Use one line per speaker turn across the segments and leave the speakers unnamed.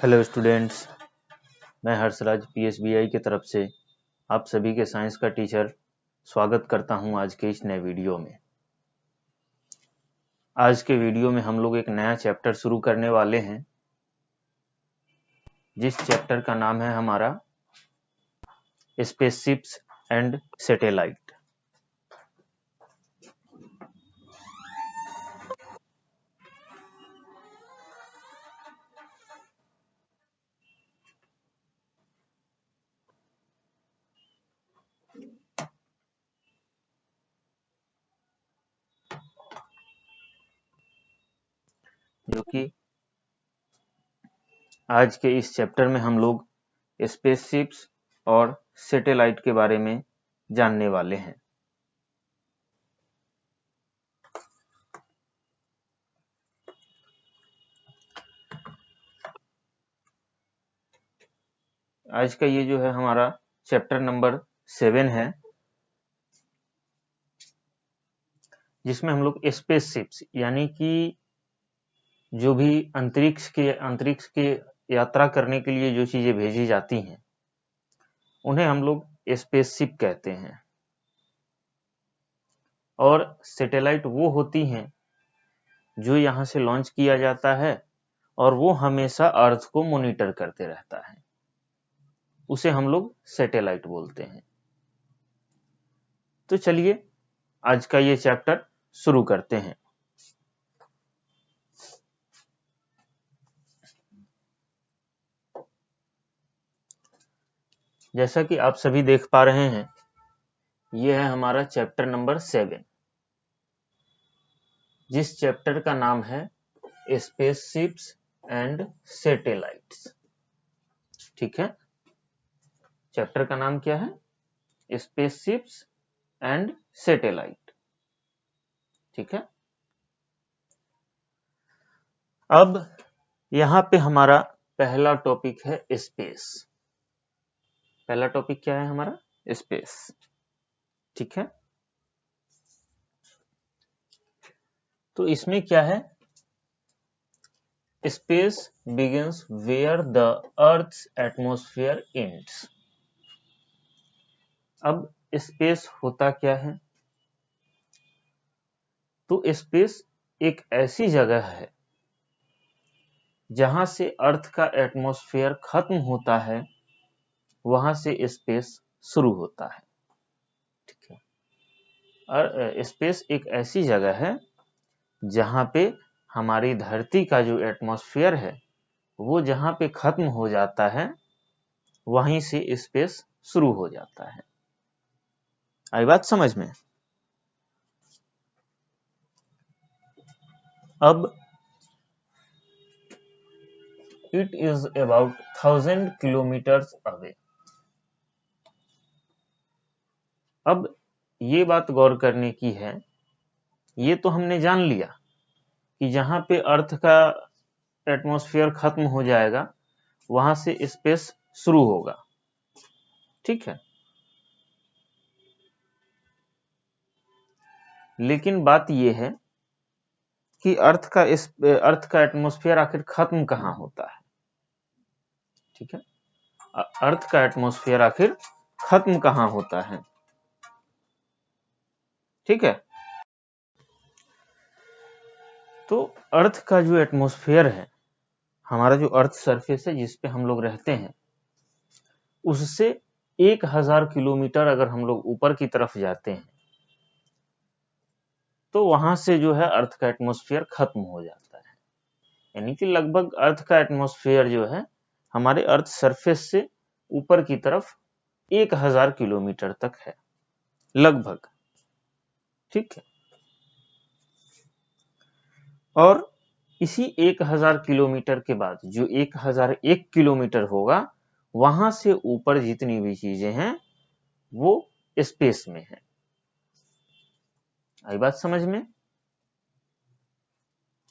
Hello students, मैं हर्षराज पीएसबीआई की तरफ से आप सभी के साइंस का टीचर स्वागत करता हूं आज के इस नए वीडियो में। आज के वीडियो में हम लोग एक नया चैप्टर शुरू करने वाले हैं, जिस चैप्टर का नाम है हमारा स्पेसशिप्स एंड सैटेलाइट। जो कि आज के इस चैप्टर में हम लोग स्पेसशिप्स और सैटेलाइट के बारे में जानने वाले हैं। आज का ये जो है हमारा चैप्टर नंबर 7 है, जिसमें हम लोग स्पेसशिप्स यानी कि जो भी अंतरिक्ष के यात्रा करने के लिए जो चीजें भेजी जाती हैं उन्हें हम लोग स्पेसशिप कहते हैं। और सैटेलाइट वो होती हैं जो यहाँ से लॉन्च किया जाता है और वो हमेशा अर्थ को मॉनिटर करते रहता है, उसे हम लोग सैटेलाइट बोलते हैं। तो चलिए आज का ये चैप्टर शुरू करते हैं। जैसा कि आप सभी देख पा रहे हैं, ये है हमारा चैप्टर नंबर 7, जिस चैप्टर का नाम है स्पेसशिप्स एंड सैटेलाइट्स। ठीक है, चैप्टर का नाम क्या है? Spaceships and satellite. ठीक है, अब यहां पे हमारा पहला टॉपिक है स्पेस। पहला टॉपिक क्या है हमारा? स्पेस। ठीक है, तो इसमें क्या है? Space begins where the earth's atmosphere ends. अब स्पेस होता क्या है? तो स्पेस एक ऐसी जगह है जहां से अर्थ का एटमॉस्फेयर खत्म होता है, वहां से स्पेस शुरू होता है। ठीक है, और स्पेस एक ऐसी जगह है जहां पे हमारी धरती का जो एटमॉस्फेयर है वो जहां पे खत्म हो जाता है, वहीं से स्पेस शुरू हो जाता है। आई बात समझ में? अब it is about 1000 kilometres away. अब ये बात गौर करने की है, ये तो हमने जान लिया कि जहां पे अर्थ का एटमॉस्फेयर खत्म हो जाएगा वहां से स्पेस शुरू होगा। ठीक है, लेकिन बात यह है कि अर्थ का एटमॉस्फेयर आखिर खत्म कहां होता है। ठीक है, अर्थ का एटमॉस्फेयर आखिर खत्म कहां होता है। ठीक है, तो अर्थ का जो एटमॉस्फेयर है, हमारा जो अर्थ सरफेस है जिस पे हम लोग रहते हैं, उससे 1000 किलोमीटर अगर हम लोग ऊपर की तरफ जाते हैं तो वहां से जो है अर्थ का एटमॉस्फेयर खत्म हो जाता है। यानी कि लगभग अर्थ का एटमॉस्फेयर जो है हमारे अर्थ सरफेस से ऊपर की तरफ 1000 किलोमीटर तक है लगभग। ठीक है, और इसी 1000 किलोमीटर के बाद जो 1001 किलोमीटर होगा, वहां से ऊपर जितनी भी चीजें हैं वो स्पेस में है। आई बात समझ में?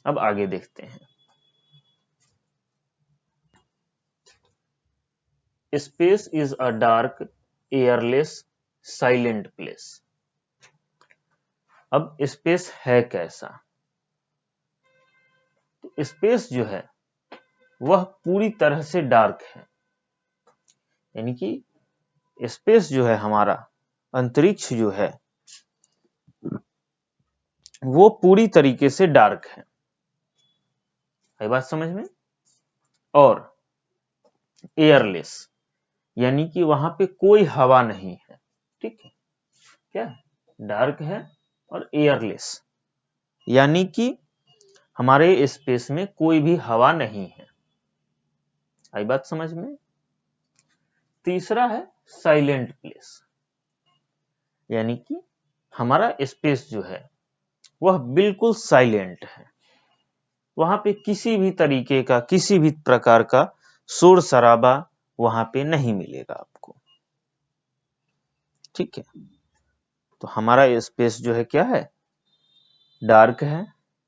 अब आगे देखते हैं। Space is a dark, airless, silent place. अब स्पेस है कैसा? तो स्पेस जो है वह पूरी तरह से डार्क है, यानी कि स्पेस जो है हमारा, अंतरिक्ष जो है वो पूरी तरीके से डार्क है। आई बात समझ में? और एयरलेस, यानी कि वहां पे कोई हवा नहीं है। ठीक है, क्या डार्क है और एयरलेस, यानी कि हमारे स्पेस में कोई भी हवा नहीं है। आई बात समझ में? तीसरा है साइलेंट प्लेस, यानी कि हमारा स्पेस जो है वह बिल्कुल साइलेंट है, वहां पे किसी भी तरीके का, किसी भी प्रकार का शोर शराबा वहां पे नहीं मिलेगा आपको। ठीक है, तो हमारा स्पेस जो है क्या है, डार्क है,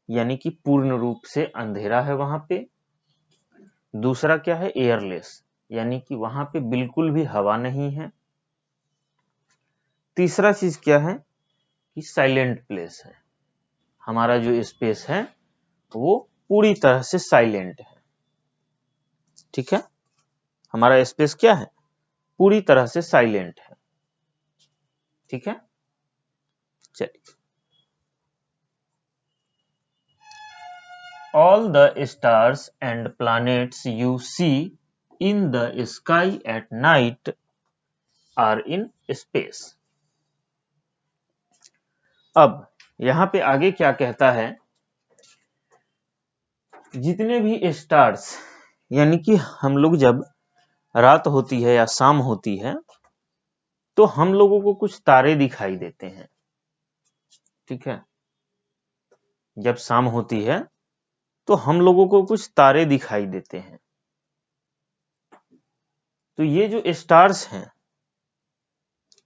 यानी कि पूर्ण रूप से अंधेरा है वहां पे। दूसरा क्या है, एयरलेस, यानी कि वहां पे बिल्कुल भी हवा नहीं है। तीसरा चीज क्या है कि साइलेंट प्लेस है, हमारा जो स्पेस है वो पूरी तरह से साइलेंट है। ठीक है, हमारा स्पेस क्या है, पूरी तरह से साइलेंट है। ठीक है, चलिए। All the stars and planets you see in the sky at night are in space. अब यहां पे आगे क्या कहता है, जितने भी स्टार्स, यानी कि हम लोग जब रात होती है या शाम होती है तो हम लोगों को कुछ तारे दिखाई देते हैं। ठीक है, जब शाम होती है तो हम लोगों को कुछ तारे दिखाई देते हैं। तो ये जो स्टार्स हैं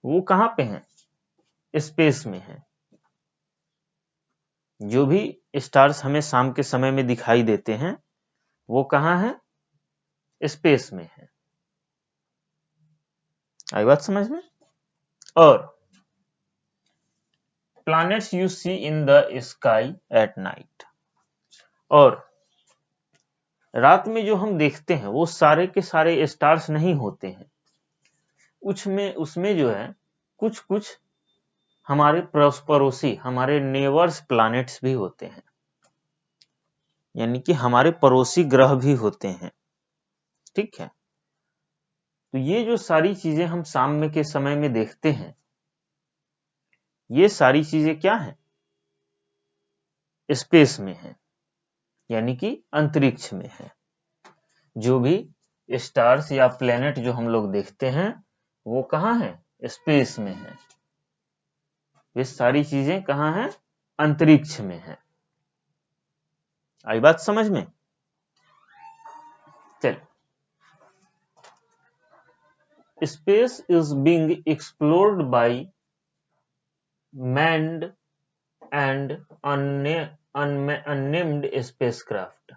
वो कहां पे हैं, स्पेस में है। जो भी स्टार्स हमें शाम के समय में दिखाई देते हैं वो कहां है, स्पेस में है। आई बात समझ में? और planets you see in the sky at night, और रात में जो हम देखते हैं वो सारे के सारे स्टार्स नहीं होते हैं, उसमें जो है कुछ कुछ हमारे पड़ोसी, हमारे नेबर्स प्लैनेट्स भी होते हैं, यानी कि हमारे पड़ोसी ग्रह भी होते हैं। ठीक है, तो ये जो सारी चीजें हम शाम में के समय में देखते हैं, ये सारी चीजें क्या है, स्पेस में है, यानी कि अंतरिक्ष में है। जो भी स्टार्स या प्लेनेट जो हम लोग देखते हैं वो कहां है, स्पेस में है। ये सारी चीजें कहां हैं, अंतरिक्ष में है। आई बात समझ में? चल, space is being explored by manned and unnamed spacecraft.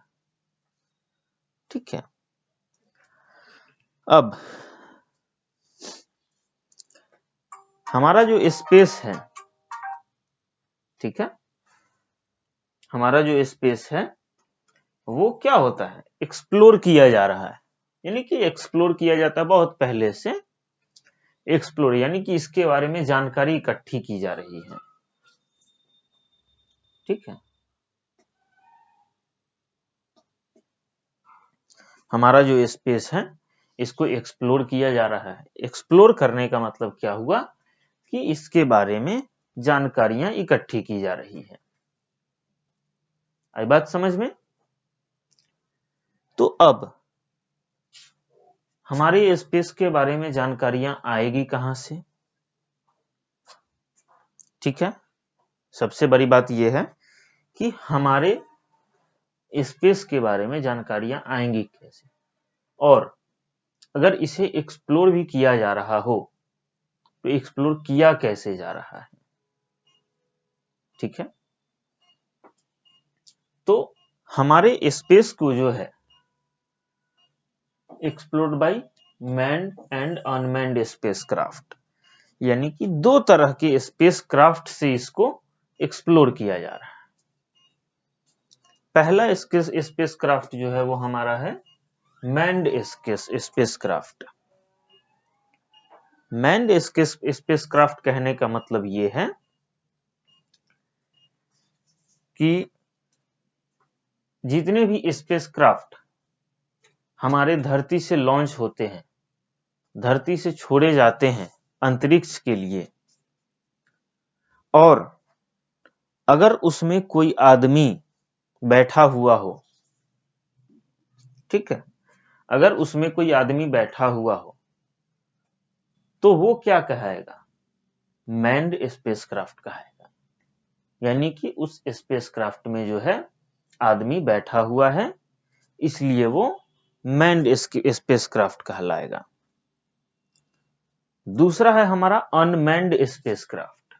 ठीक है, अब हमारा जो स्पेस है, ठीक है, हमारा जो स्पेस है वो क्या होता है, एक्सप्लोर किया जा रहा है, यानी कि एक्सप्लोर किया जाता है बहुत पहले से। एक्सप्लोर यानी कि इसके बारे में जानकारी इकट्ठी की जा रही है। ठीक है, हमारा जो स्पेस है इसको एक्सप्लोर किया जा रहा है। एक्सप्लोर करने का मतलब क्या हुआ कि इसके बारे में जानकारियां इकट्ठी की जा रही है। आई बात समझ में? तो अब हमारे स्पेस के बारे में जानकारियां आएगी कहां से? ठीक है, सबसे बड़ी बात यह है कि हमारे स्पेस के बारे में जानकारियां आएंगी कैसे, और अगर इसे एक्सप्लोर भी किया जा रहा हो तो एक्सप्लोर किया कैसे जा रहा है। ठीक है, तो हमारे स्पेस को जो है explored by manned and unmanned spacecraft, यानी कि दो तरह के स्पेसक्राफ्ट से इसको एक्सप्लोर किया जा रहा है। पहला स्पेसक्राफ्ट जो है वो हमारा है मैन्ड स्पेसक्राफ्ट। मैन्ड स्पेसक्राफ्ट कहने का मतलब ये है कि जितने भी स्पेसक्राफ्ट हमारे धरती से लॉन्च होते हैं, धरती से छोड़े जाते हैं अंतरिक्ष के लिए, और अगर उसमें कोई आदमी बैठा हुआ हो, ठीक है, अगर उसमें कोई आदमी बैठा हुआ हो तो वो क्या कहेगा? मैन्ड स्पेसक्राफ्ट कहेगा। यानी कि उस स्पेसक्राफ्ट में जो है आदमी बैठा हुआ है, इसलिए वो मैन्ड स्पेसक्राफ्ट कहलाएगा। दूसरा है हमारा अनमैन्ड स्पेसक्राफ्ट।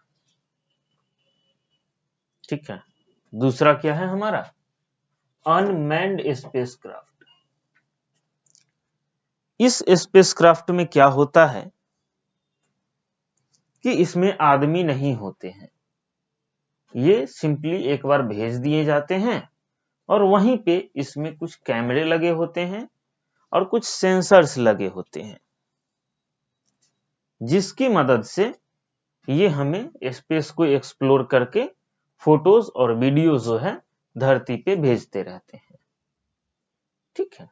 ठीक है, दूसरा क्या है हमारा? Unmanned spacecraft. इस स्पेसक्राफ्ट में क्या होता है कि इसमें आदमी नहीं होते हैं, ये सिंपली एक बार भेज दिए जाते हैं और वहीं पे इसमें कुछ कैमरे लगे होते हैं और कुछ सेंसर्स लगे होते हैं, जिसकी मदद से ये हमें स्पेस को एक्सप्लोर करके फोटोज और वीडियो जो है धरती पे भेजते रहते हैं। ठीक है,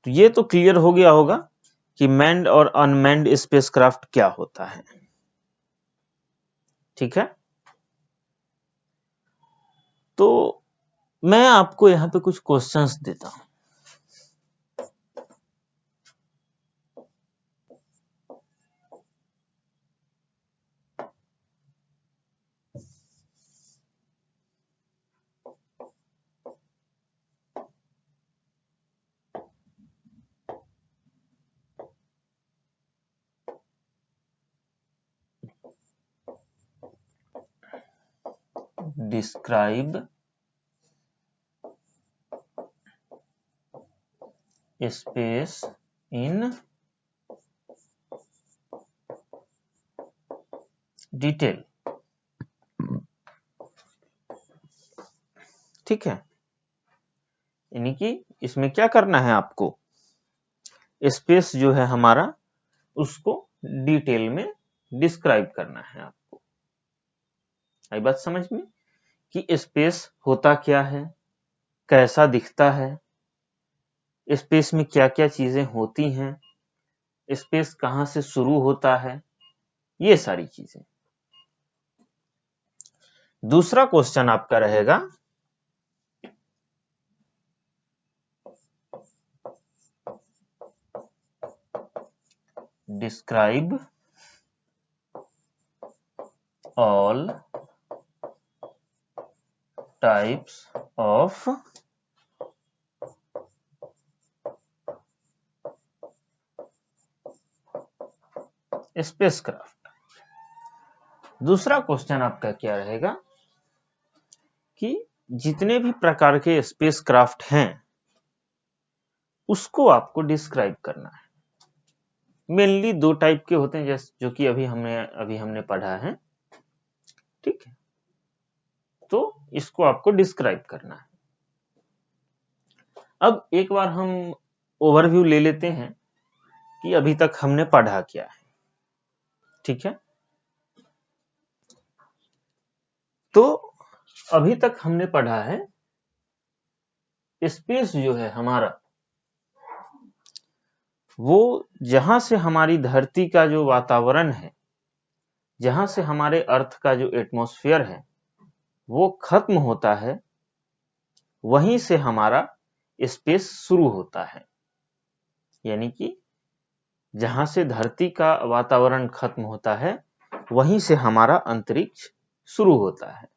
तो ये तो क्लियर हो गया होगा कि मैन्ड और अनमैन्ड स्पेसक्राफ्ट क्या होता है। ठीक है, तो मैं आपको यहां पे कुछ क्वेश्चंस देता हूं। Describe space in detail. ठीक है, यानी कि इसमें क्या करना है आपको? स्पेस जो है हमारा उसको डिटेल में डिस्क्राइब करना है आपको। आई बात समझ में कि स्पेस होता क्या है, कैसा दिखता है, स्पेस में क्या क्या चीजें होती हैं, स्पेस कहां से शुरू होता है, ये सारी चीजें। दूसरा क्वेश्चन आपका रहेगा describe all types of spacecraft. दूसरा क्वेश्चन आपका क्या रहेगा कि जितने भी प्रकार के स्पेसक्राफ्ट हैं उसको आपको डिस्क्राइब करना है। मेनली दो टाइप के होते हैं, जैसे जो कि अभी हमने पढ़ा है। ठीक है, तो इसको आपको डिस्क्राइब करना है। अब एक बार हम ओवरव्यू ले लेते हैं कि अभी तक हमने पढ़ा क्या है। ठीक है, तो अभी तक हमने पढ़ा है स्पेस जो है हमारा, वो जहां से हमारी धरती का जो वातावरण है, जहां से हमारे अर्थ का जो एटमॉस्फेयर है वो खत्म होता है, वहीं से हमारा स्पेस शुरू होता है। यानी कि जहां से धरती का वातावरण खत्म होता है वहीं से हमारा अंतरिक्ष शुरू होता है।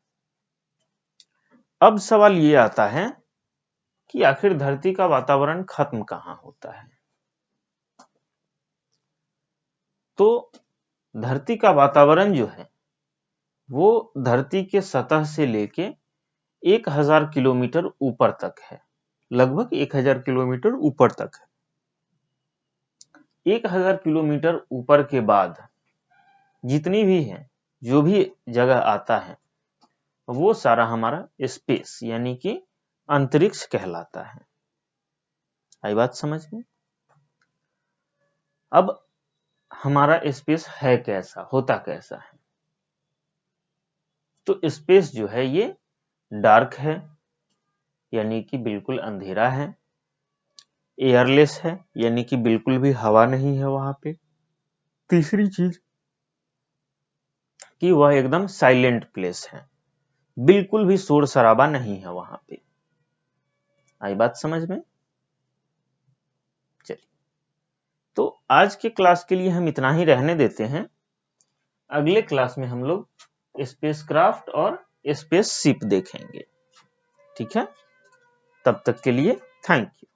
अब सवाल ये आता है कि आखिर धरती का वातावरण खत्म कहां होता है? तो धरती का वातावरण जो है वो धरती के सतह से लेके 1000 किलोमीटर ऊपर तक है, लगभग 1000 किलोमीटर ऊपर तक है। 1000 किलोमीटर ऊपर के बाद जितनी भी है, जो भी जगह आता है वो सारा हमारा स्पेस यानी कि अंतरिक्ष कहलाता है। आई बात समझ में? अब हमारा स्पेस है कैसा, होता कैसा है? तो स्पेस जो है ये डार्क है, यानी कि बिल्कुल अंधेरा है, एयरलेस है, यानी कि बिल्कुल भी हवा नहीं है वहां पे। तीसरी चीज कि वह एकदम साइलेंट प्लेस है, बिल्कुल भी शोर शराबा नहीं है वहां पे। आई बात समझ में? चलिए, तो आज के क्लास के लिए हम इतना ही रहने देते हैं। अगले क्लास में हम लोग स्पेसक्राफ्ट और स्पेसशिप देखेंगे। ठीक है, तब तक के लिए थैंक यू।